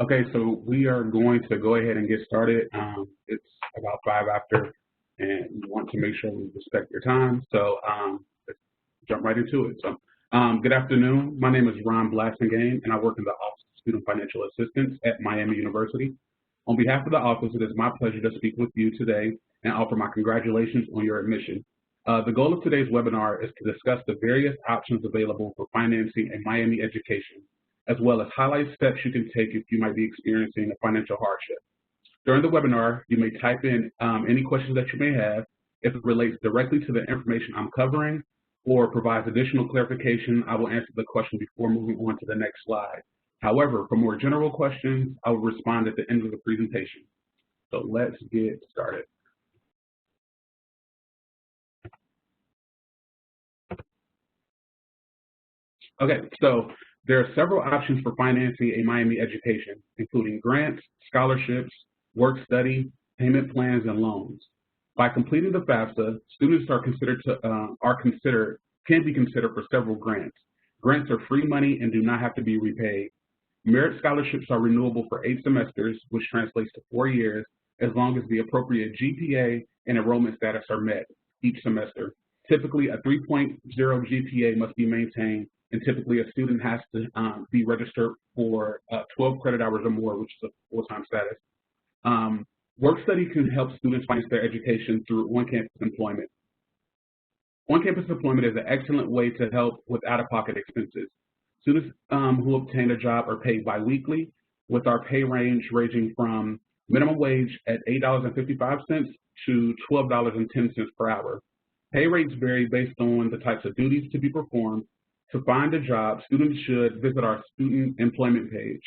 Okay, so we are going to go ahead and get started. It's about 5 after, and we want to make sure we respect your time. So let's jump right into it. So good afternoon. My name is Ron Blasingame, and I work in the Office of Student Financial Assistance at Miami University. On behalf of the office, it is my pleasure to speak with you today and offer my congratulations on your admission. The goal of today's webinar is to discuss the various options available for financing a Miami education, as well as highlight steps you can take if you might be experiencing a financial hardship. During the webinar, you may type in any questions that you may have. If it relates directly to the information I'm covering or provides additional clarification, I will answer the question before moving on to the next slide. However, for more general questions, I will respond at the end of the presentation. So let's get started. Okay, so there are several options for financing a Miami education, including grants, scholarships, work study, payment plans, and loans. By completing the FAFSA, students can be considered for several grants. Grants are free money and do not have to be repaid. Merit scholarships are renewable for 8 semesters, which translates to 4 years, as long as the appropriate GPA and enrollment status are met each semester. Typically, a 3.0 GPA must be maintained, and typically a student has to be registered for 12 credit hours or more, which is a full-time status. Work study can help students finance their education through on-campus employment. On-campus employment is an excellent way to help with out-of-pocket expenses. Students who obtain a job are paid biweekly, with our pay range ranging from minimum wage at $8.55 to $12.10 per hour. Pay rates vary based on the types of duties to be performed. To find a job, students should visit our student employment page.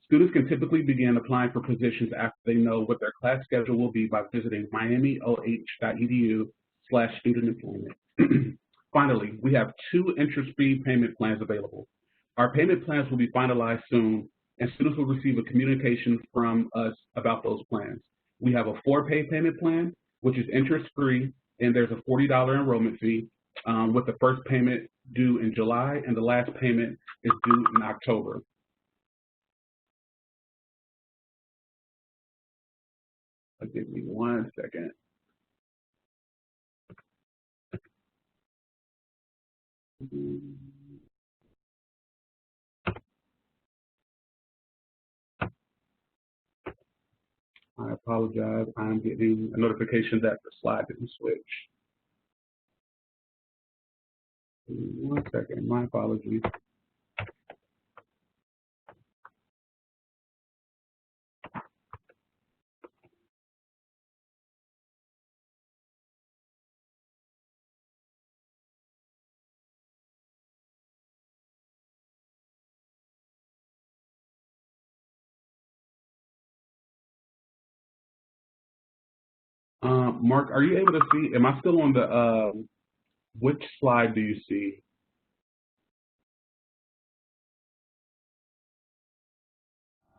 Students can typically begin applying for positions after they know what their class schedule will be by visiting miamioh.edu/student-employment. Finally, we have 2 interest-free payment plans available. Our payment plans will be finalized soon, and students will receive a communication from us about those plans. We have a 4-pay payment plan, which is interest-free, and there's a $40 enrollment fee, with the first payment due in July and the last payment is due in October. Give me 1 second. I apologize. I'm getting a notification that the slide didn't switch. 1 second. My apologies. Mark, are you able to see? Am I still on the? Which slide do you see?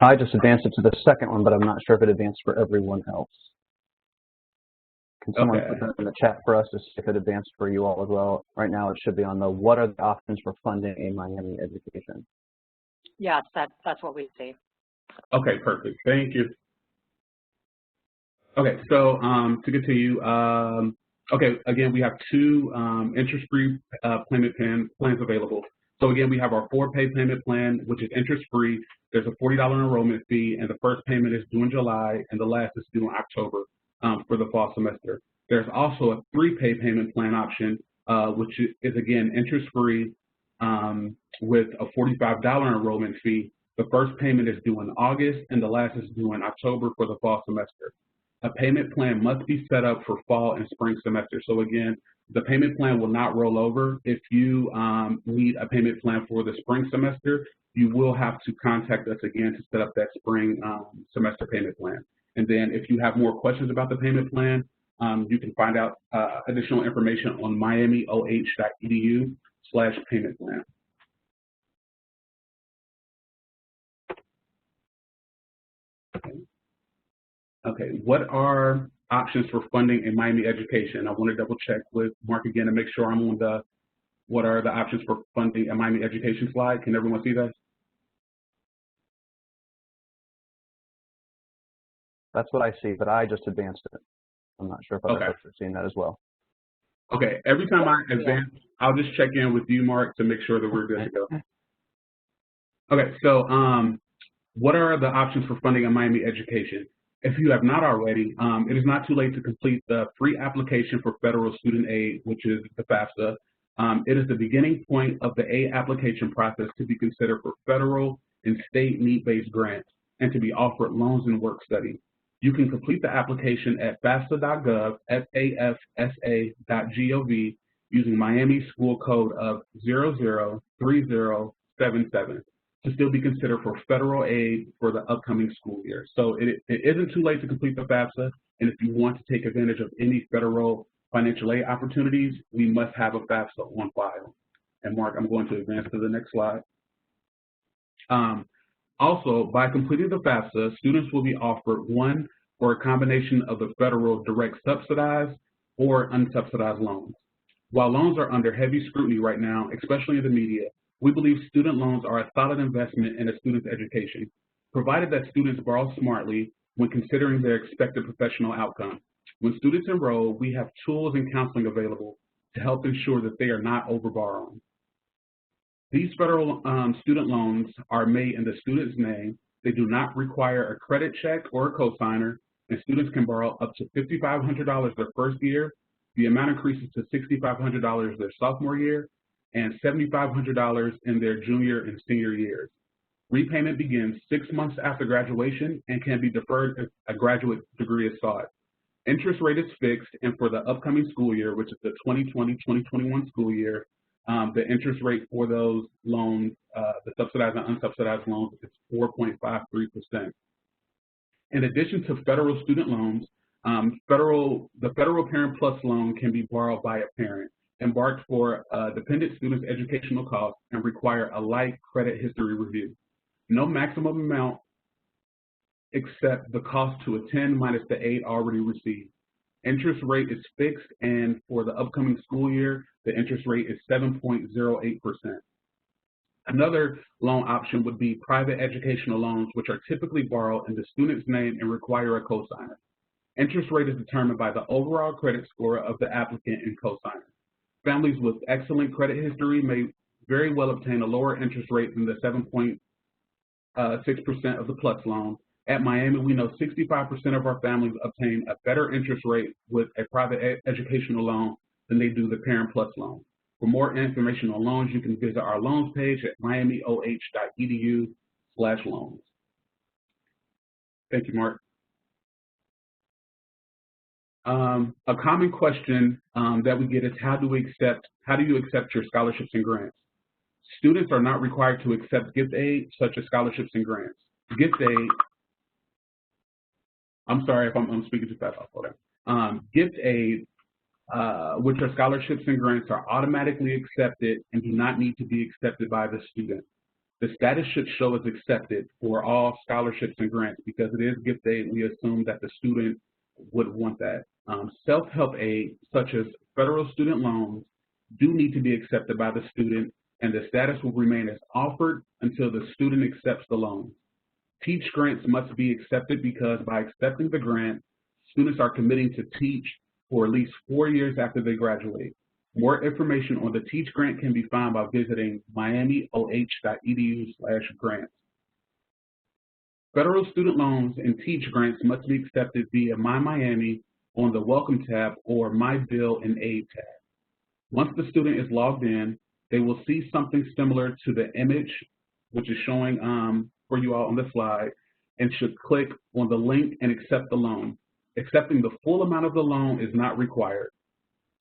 I just advanced it to the second one, but I'm not sure if it advanced for everyone else. Can someone put that in the chat for us to see if it advanced for you all as well? Right now, it should be on the what are the options for funding a Miami education? Yes, that's what we see. Okay, perfect. Thank you. Okay, so to continue, okay, again, we have 2 interest-free payment plans available. So again, we have our 4-pay payment plan, which is interest-free. There's a $40 enrollment fee, and the first payment is due in July, and the last is due in October for the fall semester. There's also a 3-pay payment plan option, which is again interest-free with a $45 enrollment fee. The first payment is due in August, and the last is due in October for the fall semester. A payment plan must be set up for fall and spring semester. So again, the payment plan will not roll over. If you need a payment plan for the spring semester, you will have to contact us again to set up that spring semester payment plan. And then if you have more questions about the payment plan, you can find out additional information on miamioh.edu/payment plan. Okay, what are options for funding a Miami education? I want to double check with Mark again to make sure I'm on the what are the options for funding a Miami education slide. Can everyone see that? That's what I see, but I just advanced it. I'm not sure if other Okay. folks are seeing that as well. Okay, every time I advance, I'll just check in with you, Mark, to make sure that we're good to go. Okay, so what are the options for funding a Miami education? If you have not already, it is not too late to complete the free application for federal student aid, which is the FAFSA. It is the beginning point of the aid application process to be considered for federal and state need-based grants and to be offered loans and work study. You can complete the application at FAFSA.gov, FAFSA.gov, using Miami school code of 003077 to still be considered for federal aid for the upcoming school year. So it isn't too late to complete the FAFSA, and if you want to take advantage of any federal financial aid opportunities, we must have a FAFSA on file. And Mark, I'm going to advance to the next slide. Also, by completing the FAFSA, students will be offered one or a combination of the federal direct subsidized or unsubsidized loans. While loans are under heavy scrutiny right now, especially in the media, we believe student loans are a solid investment in a student's education, provided that students borrow smartly when considering their expected professional outcome. When students enroll, we have tools and counseling available to help ensure that they are not overborrowing. These federal student loans are made in the student's name. They do not require a credit check or a cosigner, and students can borrow up to $5,500 their first year. The amount increases to $6,500 their sophomore year and $7,500 in their junior and senior years. Repayment begins 6 months after graduation and can be deferred if a graduate degree is sought. Interest rate is fixed, and for the upcoming school year, which is the 2020-2021 school year, the interest rate for those loans, the subsidized and unsubsidized loans, is 4.53%. In addition to federal student loans, the Federal Parent Plus loan can be borrowed by a parent, embarked for a dependent student's educational costs, and require a light credit history review. No maximum amount except the cost to attend minus the aid already received. Interest rate is fixed, and for the upcoming school year, the interest rate is 7.08%. Another loan option would be private educational loans, which are typically borrowed in the student's name and require a cosigner. Interest rate is determined by the overall credit score of the applicant and cosigner. Families with excellent credit history may very well obtain a lower interest rate than the 7.6% of the PLUS loan. At Miami, we know 65% of our families obtain a better interest rate with a private educational loan than they do the Parent Plus loan. For more information on loans, you can visit our loans page at miamioh.edu/loans. Thank you, Mark. A common question that we get is how do you accept your scholarships and grants? Students are not required to accept gift aid, such as scholarships and grants. Gift aid, I'm sorry if I'm speaking too fast, I'll slow down. Gift aid, which are scholarships and grants, are automatically accepted and do not need to be accepted by the student. The status should show as accepted for all scholarships and grants. Because it is gift aid, we assume that the student would want that. Self-help aid, such as federal student loans, do need to be accepted by the student, and the status will remain as offered until the student accepts the loan. Teach grants must be accepted because by accepting the grant, students are committing to teach for at least 4 years after they graduate. More information on the Teach grant can be found by visiting miamioh.edu/grants. Federal student loans and Teach grants must be accepted via My Miami on the Welcome tab or My Bill and Aid tab. Once the student is logged in, they will see something similar to the image, which is showing for you all on the slide, and should click on the link and accept the loan. Accepting the full amount of the loan is not required.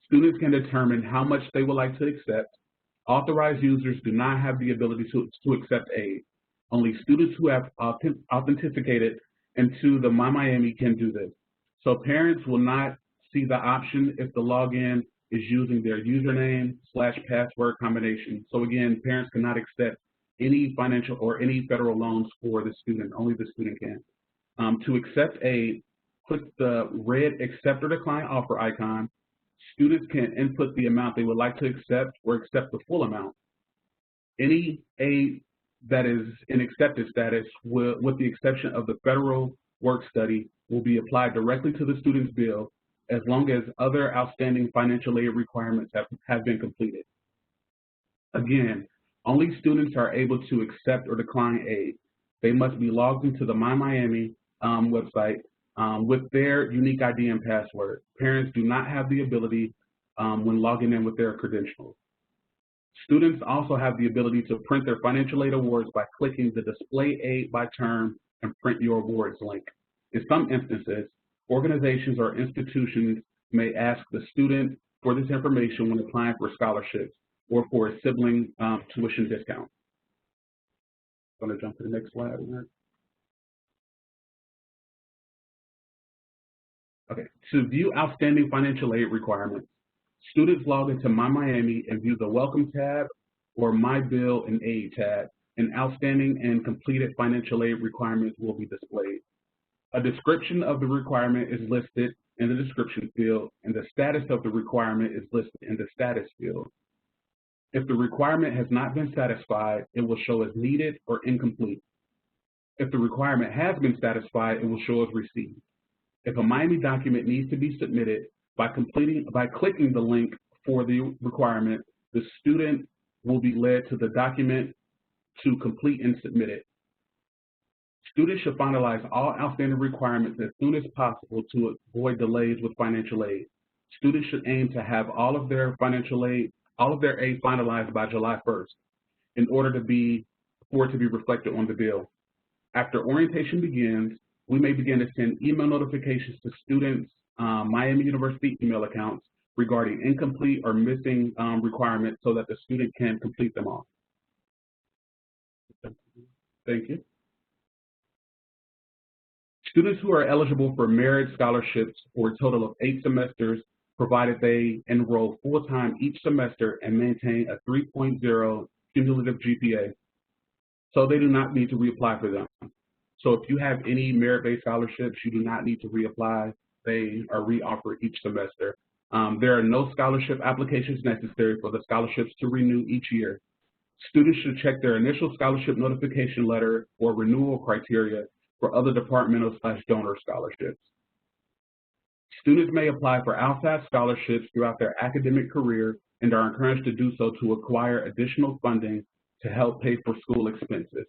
Students can determine how much they would like to accept. Authorized users do not have the ability to accept aid. Only students who have authenticated into the My Miami can do this. So parents will not see the option if the login is using their username/password combination. So again, parents cannot accept any financial or any federal loans for the student. Only the student can. To accept aid, click the red accept or decline offer icon. Students can input the amount they would like to accept or accept the full amount. Any aid that is in accepted status, with the exception of the federal work study will be applied directly to the student's bill as long as other outstanding financial aid requirements have been completed. Again, only students are able to accept or decline aid. They must be logged into the MyMiami website with their unique ID and password. Parents do not have the ability when logging in with their credentials. Students also have the ability to print their financial aid awards by clicking the Display Aid by Term and Print Your Awards link. In some instances, organizations or institutions may ask the student for this information when applying for scholarships or for a sibling tuition discount. I'm going to jump to the next slide. Okay, to view outstanding financial aid requirements, students log into MyMiami and view the Welcome tab or My Bill and Aid tab, and outstanding and completed financial aid requirements will be displayed. A description of the requirement is listed in the description field, and the status of the requirement is listed in the status field. If the requirement has not been satisfied, it will show as needed or incomplete. If the requirement has been satisfied, it will show as received. If a Miami document needs to be submitted, by clicking the link for the requirement, the student will be led to the document to complete and submit it. Students should finalize all outstanding requirements as soon as possible to avoid delays with financial aid. Students should aim to have all of their aid finalized by July 1st in order for it to be reflected on the bill. After orientation begins, we may begin to send email notifications to students' Miami University email accounts regarding incomplete or missing requirements so that the student can complete them all. Thank you. Students who are eligible for merit scholarships for a total of 8 semesters, provided they enroll full-time each semester and maintain a 3.0 cumulative GPA, so they do not need to reapply for them. So if you have any merit-based scholarships, you do not need to reapply. They are reoffered each semester. There are no scholarship applications necessary for the scholarships to renew each year. Students should check their initial scholarship notification letter or renewal criteria for other departmental/donor scholarships. Students may apply for outside scholarships throughout their academic career and are encouraged to do so to acquire additional funding to help pay for school expenses.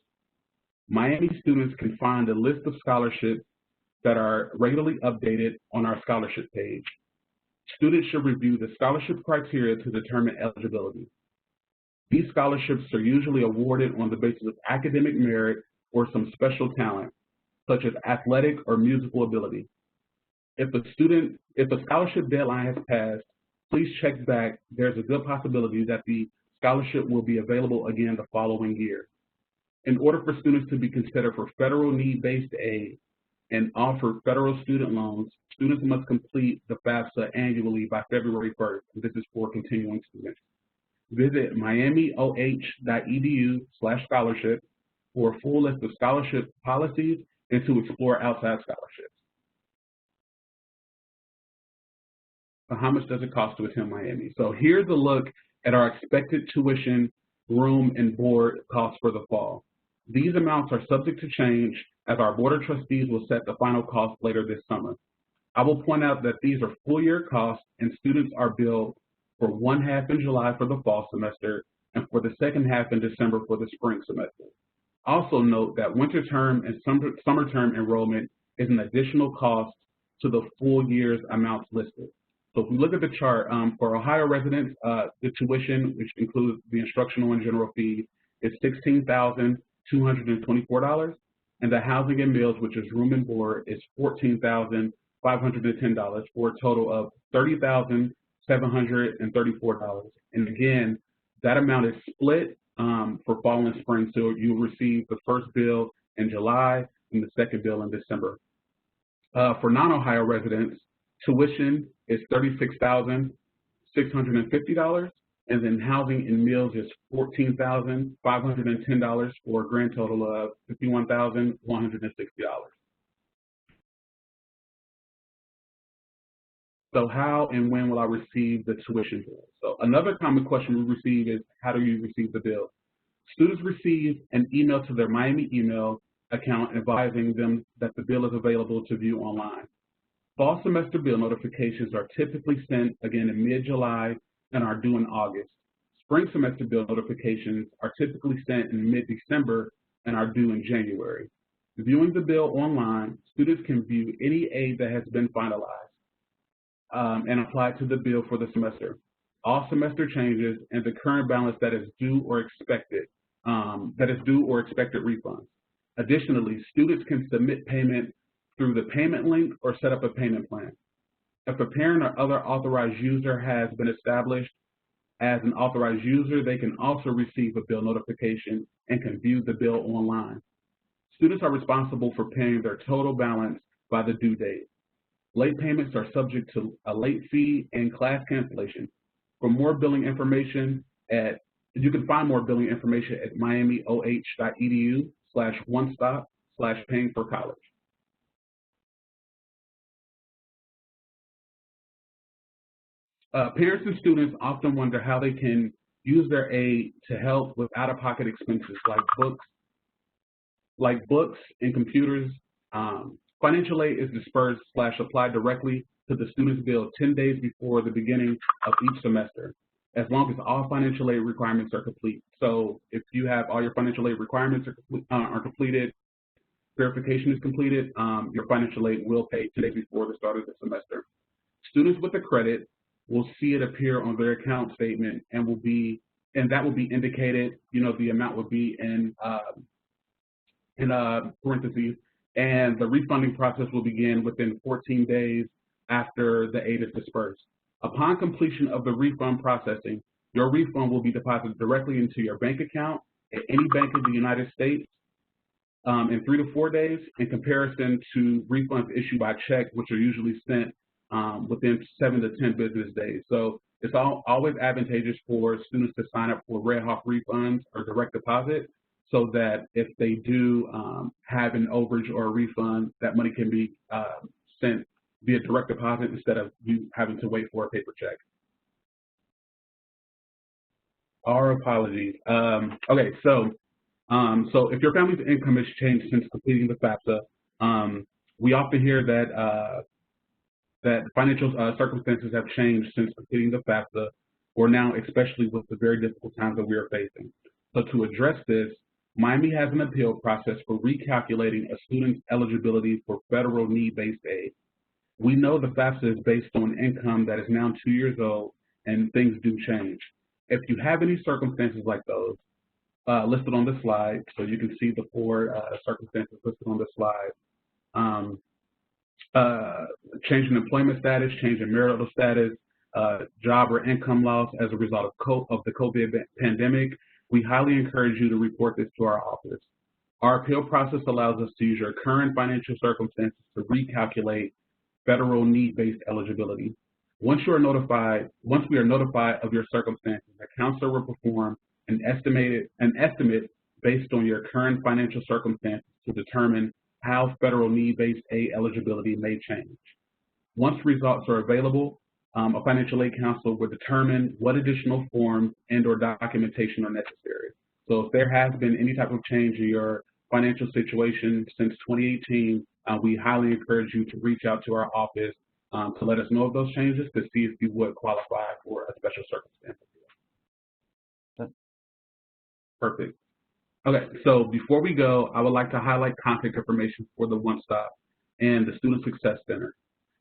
Miami students can find a list of scholarships that are regularly updated on our scholarship page. Students should review the scholarship criteria to determine eligibility. These scholarships are usually awarded on the basis of academic merit or some special talent, such as athletic or musical ability. If the scholarship deadline has passed, please check back. There's a good possibility that the scholarship will be available again the following year. In order for students to be considered for federal need-based aid and offer federal student loans, students must complete the FAFSA annually by February 1st. This is for continuing students. Visit miamioh.edu/scholarship for a full list of scholarship policies and to explore outside scholarships. So how much does it cost to attend Miami? So here's a look at our expected tuition, room, and board costs for the fall. These amounts are subject to change as our Board of Trustees will set the final cost later this summer. I will point out that these are full year costs and students are billed for one half in July for the fall semester and for the second half in December for the spring semester. Also note that winter term and summer term enrollment is an additional cost to the full year's amounts listed. So if we look at the chart, for Ohio residents, the tuition, which includes the instructional and general fees, is $16,224, and the housing and meals, which is room and board, is $14,510 for a total of $30,734. And again, that amount is split for fall and spring, so you'll receive the first bill in July and the second bill in December. For non-Ohio residents, tuition is $36,650, and then housing and meals is $14,510 for a grand total of $51,160. So how and when will I receive the tuition bill? So another common question we receive is, how do you receive the bill? Students receive an email to their Miami email account advising them that the bill is available to view online. Fall semester bill notifications are typically sent again in mid-July and are due in August. Spring semester bill notifications are typically sent in mid-December and are due in January. Viewing the bill online, students can view any aid that has been finalized and apply to the bill for the semester. All semester changes and the current balance that is due or expected refunds. Additionally, students can submit payment through the payment link or set up a payment plan. If a parent or other authorized user has been established as an authorized user, they can also receive a bill notification and can view the bill online. Students are responsible for paying their total balance by the due date. Late payments are subject to a late fee and class cancellation. For more billing information, you can find more billing information at miamioh.edu/onestop/paying-for-college. Parents and students often wonder how they can use their aid to help with out-of-pocket expenses like books and computers. Financial aid is dispersed/applied directly to the student's bill 10 days before the beginning of each semester, as long as all financial aid requirements are complete. So if you have all your financial aid requirements are completed, verification is completed, your financial aid will pay 10 days before the start of the semester. Students with a credit will see it appear on their account statement and that will be indicated, the amount will be in parentheses, and the refunding process will begin within 14 days after the aid is dispersed. Upon completion of the refund processing, your refund will be deposited directly into your bank account at any bank in the United States in 3 to 4 days, in comparison to refunds issued by check, which are usually sent within 7 to 10 business days. So it's always advantageous for students to sign up for Red Hawk refunds or direct deposit, so that if they do have an overage or a refund, that money can be sent via direct deposit instead of you having to wait for a paper check. Our apologies. Okay, so if your family's income has changed since completing the FAFSA, we often hear that financial circumstances have changed since completing the FAFSA, or now especially with the very difficult times that we are facing. So to address this, Miami has an appeal process for recalculating a student's eligibility for federal need-based aid. We know the FAFSA is based on income that is now 2 years old, and things do change. If you have any circumstances like those listed on the slide, so you can see the 4 circumstances listed on the slide, change in employment status, change in marital status, job or income loss as a result of the COVID pandemic, we highly encourage you to report this to our office. Our appeal process allows us to use your current financial circumstances to recalculate federal need-based eligibility. Once we are notified of your circumstances, a counselor will perform an estimate based on your current financial circumstances to determine how federal need-based aid eligibility may change. Once results are available, a financial aid counselor will determine what additional forms and/or documentation are necessary. So if there has been any type of change in your financial situation since 2018, we highly encourage you to reach out to our office to let us know of those changes to see if you would qualify for a special circumstance. Perfect. Okay, so before we go, I would like to highlight contact information for the One Stop and the Student Success Center.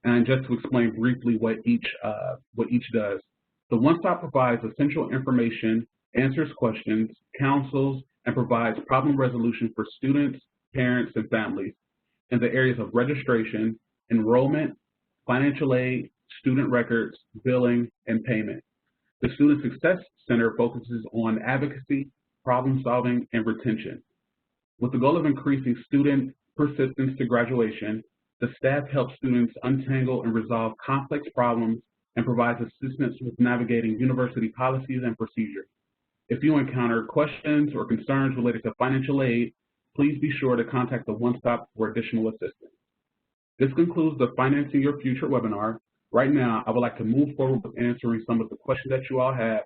And just to explain briefly what each does. The One Stop provides essential information, answers questions, counsels, and provides problem resolution for students, parents, and families in the areas of registration, enrollment, financial aid, student records, billing, and payment. The Student Success Center focuses on advocacy, problem solving, and retention. With the goal of increasing student persistence to graduation, the staff helps students untangle and resolve complex problems and provides assistance with navigating university policies and procedures. If you encounter questions or concerns related to financial aid, please be sure to contact the One Stop for additional assistance. This concludes the Financing Your Future webinar. Right now, I would like to move forward with answering some of the questions that you all have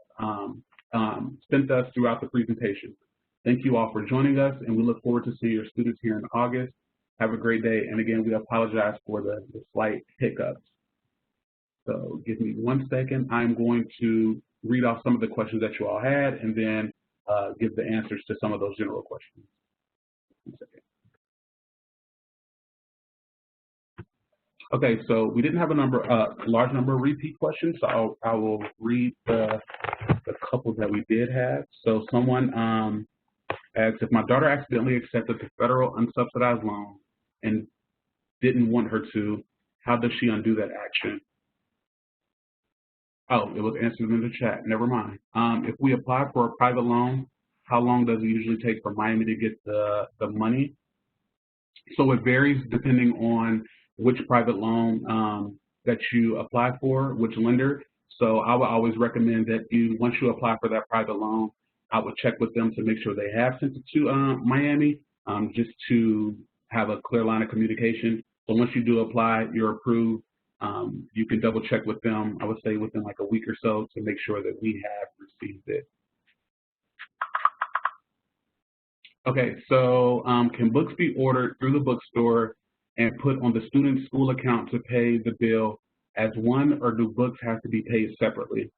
sent us throughout the presentation. Thank you all for joining us, and we look forward to seeing your students here in August. Have a great day, and again, we apologize for the slight hiccups. So give me 1 second. I'm going to read off some of the questions that you all had, and then give the answers to some of those general questions. 1 second. Okay, so we didn't have a large number of repeat questions, so I will read the couple that we did have. So someone asked, if my daughter accidentally accepted the federal unsubsidized loan and didn't want her to, how does she undo that action? Oh, it was answered in the chat. Never mind. If we apply for a private loan, how long does it usually take for Miami to get the money? So it varies depending on which private loan that you apply for, which lender. So I would always recommend that once you apply for that private loan, I would check with them to make sure they have sent it to Miami, just to have a clear line of communication. So once you do apply, you're approved. You can double check with them, I would say within like a week or so, to make sure that we have received it. Okay, so can books be ordered through the bookstore and put on the student's school account to pay the bill as one, or do books have to be paid separately?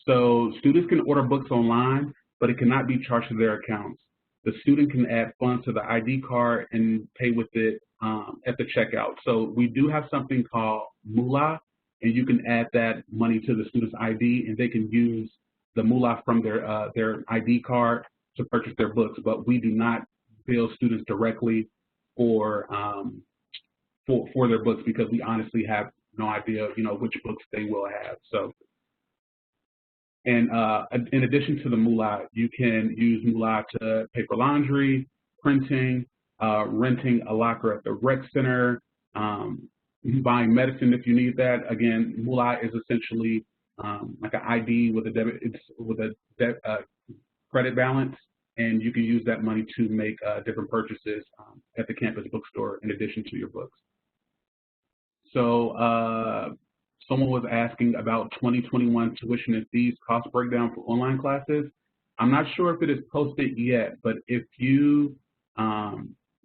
So students can order books online, but it cannot be charged to their accounts. The student can add funds to the ID card and pay with it at the checkout. So we do have something called Moolah, and you can add that money to the student's ID, and they can use the Moolah from their ID card to purchase their books. But we do not bill students directly for their books, because we honestly have no idea, which books they will have. So, and in addition to the Moolah, you can use Moolah to pay for laundry, printing, renting a locker at the rec center, buying medicine if you need that. Again, Moolah is essentially like an ID with a credit balance, and you can use that money to make different purchases at the campus bookstore in addition to your books. So someone was asking about 2021 tuition and fees cost breakdown for online classes. I'm not sure if it is posted yet, but if you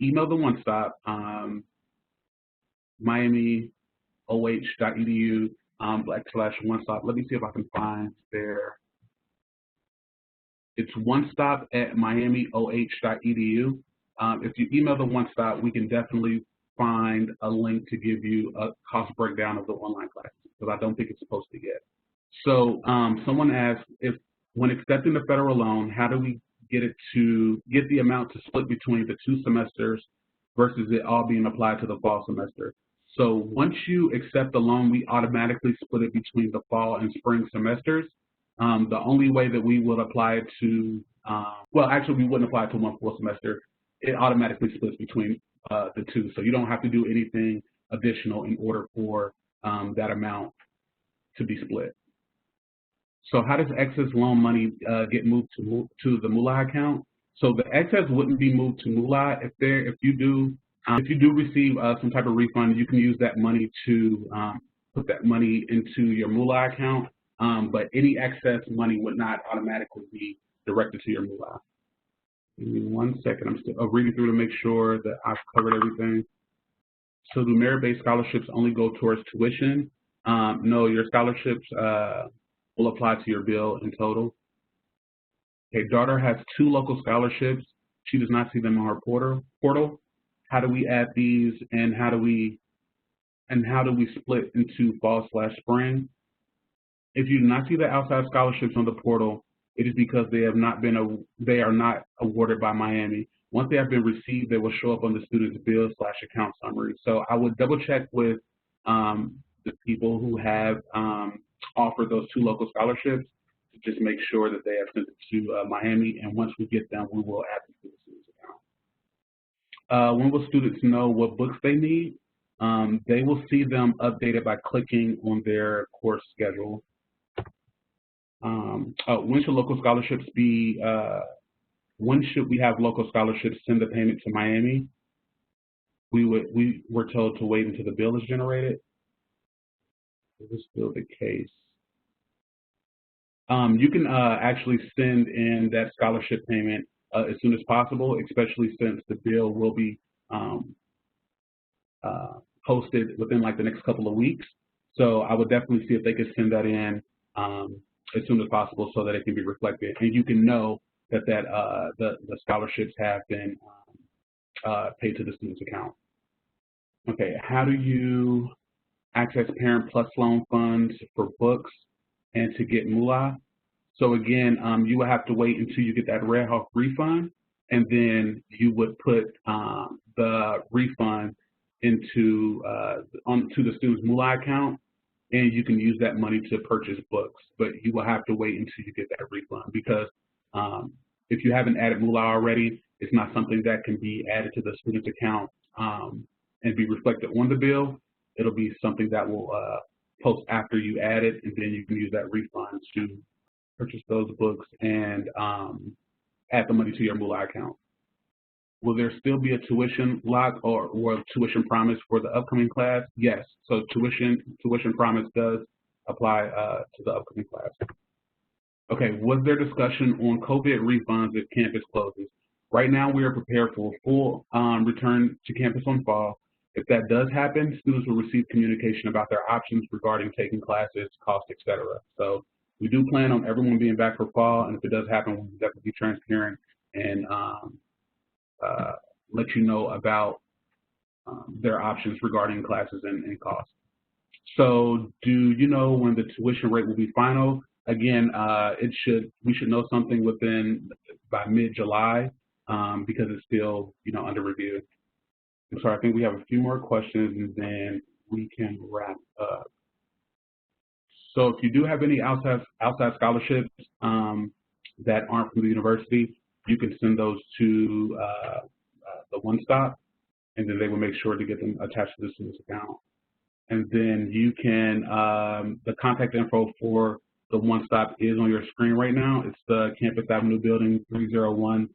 email the One Stop, miamioh.edu /One Stop. Let me see if I can find their. It's onestop@miamioh.edu. If you email the One Stop, we can definitely find a link to give you a cost breakdown of the online classes, because I don't think it's posted yet. So someone asked, if when accepting the federal loan, how do we get the amount to split between the 2 semesters versus it all being applied to the fall semester? So once you accept the loan, we automatically split it between the fall and spring semesters. The only way that we would apply it to, well, actually we wouldn't apply it to one full semester. It automatically splits between the 2. So you don't have to do anything additional in order for that amount to be split. So how does excess loan money get moved to the Moolah account? So the excess wouldn't be moved to Moolah. If you do receive some type of refund, you can use that money to put that money into your Moolah account. But any excess money would not automatically be directed to your Moolah. Give me 1 second. I'm still reading through to make sure that I've covered everything. So do merit-based scholarships only go towards tuition? No, your scholarships will apply to your bill in total. Okay, daughter has 2 local scholarships. She does not see them on her portal. How do we add these, and how do we split into fall/spring? If you do not see the outside scholarships on the portal, it is because they are not awarded by Miami. Once they have been received, they will show up on the student's bill/account summary. So I would double check with the people who have offered those 2 local scholarships to just make sure that they have sent it to Miami. And once we get them, we will add them to the student's account. When will students know what books they need? They will see them updated by clicking on their course schedule. When should local scholarships be? When should we have local scholarships send the payment to Miami? We were told to wait until the bill is generated. Is this still the case? You can actually send in that scholarship payment as soon as possible, especially since the bill will be posted within like the next couple of weeks. So I would definitely see if they could send that in as soon as possible so that it can be reflected, and you can know that the scholarships have been paid to the student's account. Okay, how do you access Parent Plus loan funds for books and to get MULA? So again, you will have to wait until you get that Red Hawk refund, and then you would put the refund into onto the student's MULA account, and you can use that money to purchase books. But you will have to wait until you get that refund, because if you haven't added MULA already, it's not something that can be added to the student's account and be reflected on the bill. It'll be something that will post after you add it, and then you can use that refund to purchase those books and add the money to your MULA account. Will there still be a tuition lock or tuition promise for the upcoming class? Yes. So tuition promise does apply to the upcoming class. Okay. Was there discussion on COVID refunds if campus closes? Right now, we are prepared for a full return to campus on fall. If that does happen, students will receive communication about their options regarding taking classes, costs, etc. So we do plan on everyone being back for fall, and if it does happen, we'll definitely be transparent and let you know about their options regarding classes and costs. So do you know when the tuition rate will be final? Again, we should know something by mid-July because it's still under review. I'm sorry, I think we have a few more questions and then we can wrap up. So if you do have any outside scholarships that aren't from the university, you can send those to the One Stop, and then they will make sure to get them attached to the student's account. And then you can, the contact info for the One Stop is on your screen right now. It's the Campus Avenue building, 301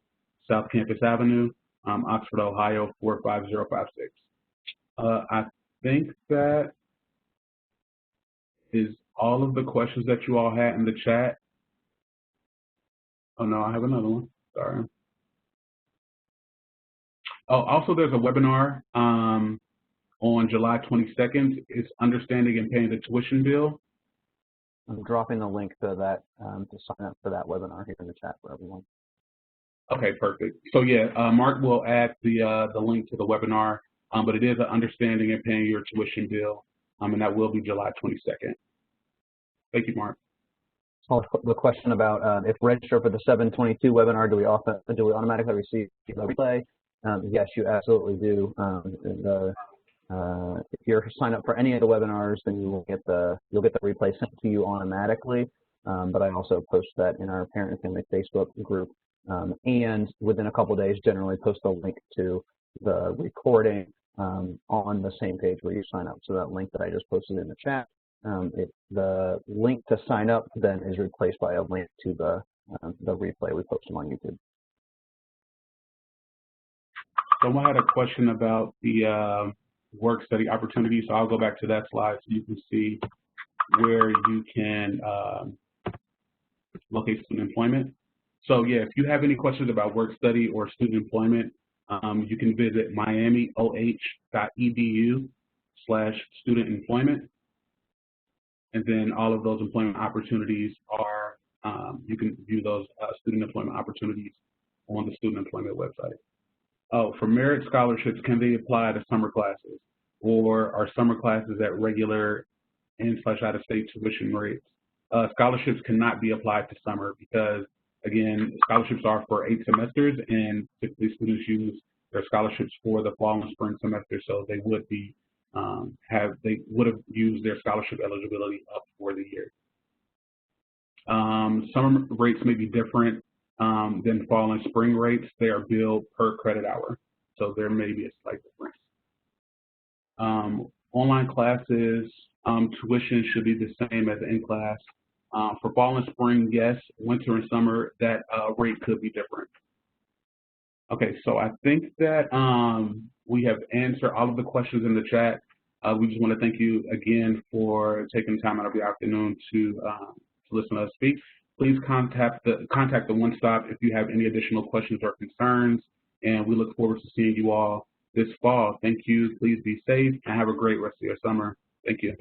South Campus Avenue, Oxford, Ohio, 45056. I think that is all of the questions that you all had in the chat. Oh no, I have another one, sorry. Oh, also there's a webinar on July 22nd. It's Understanding and Paying the Tuition Bill. I'm dropping the link to that to sign up for that webinar here in the chat for everyone. Okay, perfect. So yeah, Mark will add the link to the webinar, but it is an Understanding and Paying Your Tuition Bill, and that will be July 22nd. Thank you, Mark. So the question about if registered for the 722 webinar, do we automatically receive the replay? Yes, you absolutely do. If you're signed up for any of the webinars, then you'll get the replay sent to you automatically. But I also post that in our Parent and Family Facebook group, and within a couple of days, generally post a link to the recording on the same page where you sign up. So that link that I just posted in the chat, the link to sign up then is replaced by a link to the replay we posted on YouTube. Someone had a question about the work study opportunities, so I'll go back to that slide so you can see where you can locate student employment. So yeah, if you have any questions about work study or student employment, you can visit miamioh.edu/student employment. And then all of those employment opportunities are, you can view those student employment opportunities on the student employment website. Oh, for merit scholarships, can they apply to summer classes? Or are summer classes at regular in/out-of-state tuition rates? Scholarships cannot be applied to summer because, again, scholarships are for 8 semesters, and typically students use their scholarships for the fall and spring semester, so they would be they would have used their scholarship eligibility up for the year. Summer rates may be different than fall and spring rates. They are billed per credit hour, so there may be a slight difference. Online classes, tuition should be the same as in-class. For fall and spring, yes. Winter and summer, that rate could be different. Okay, so I think that we have answered all of the questions in the chat. We just want to thank you again for taking time out of your afternoon to listen to us speak. Please contact the One Stop if you have any additional questions or concerns, and we look forward to seeing you all this fall. Thank you. Please be safe and have a great rest of your summer. Thank you.